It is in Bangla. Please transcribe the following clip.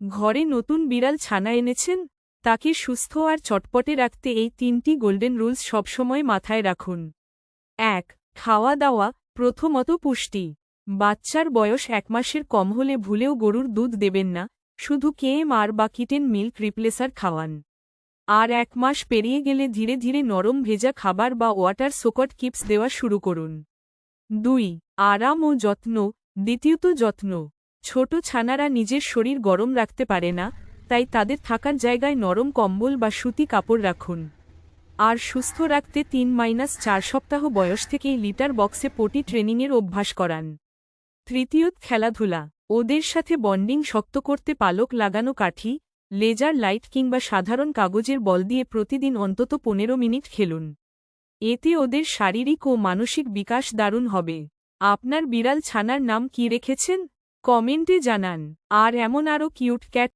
ঘরে নতুন বিড়াল ছানা এনেছেন? তাকে সুস্থ আর চটপটে রাখতে এই ৩টি গোল্ডেন রুলস সবসময় মাথায় রাখুন। ১. খাওয়া দাওয়া। প্রথমত পুষ্টি। বাচ্চার বয়স ১ মাসের কম হলে ভুলেও গরুর দুধ দেবেন না, শুধু KMR বা কিটেন মিল্ক রিপ্লেসার খাওয়ান। আর ১ মাস পেরিয়ে গেলে ধীরে ধীরে নরম ভেজা খাবার বা ওয়াটার সোকট কিপস দেওয়া শুরু করুন। ২. আরাম ও যত্ন। দ্বিতীয়ত যত্ন। ছোট ছানারা নিজের শরীর গরম রাখতে পারে না, তাই তাদের থাকার জায়গায় নরম কম্বল বা সুতি কাপড় রাখুন। আর সুস্থ রাখতে ৩-৪ সপ্তাহ বয়স থেকেই লিটার বক্সে পটি ট্রেনিংয়ের অভ্যাস করান। তৃতীয়ত খেলাধুলা। ওদের সাথে বন্ডিং শক্ত করতে পালক লাগানো কাঠি, লেজার লাইট কিংবা সাধারণ কাগজের বল দিয়ে প্রতিদিন অন্তত ১৫ মিনিট খেলুন। এতে ওদের শারীরিক ও মানসিক বিকাশ দারুণ হবে। আপনার বিড়াল ছানার নাম কি রেখেছেন? কমেন্টে জানান। আর এমন আরও কিউট ক্যাট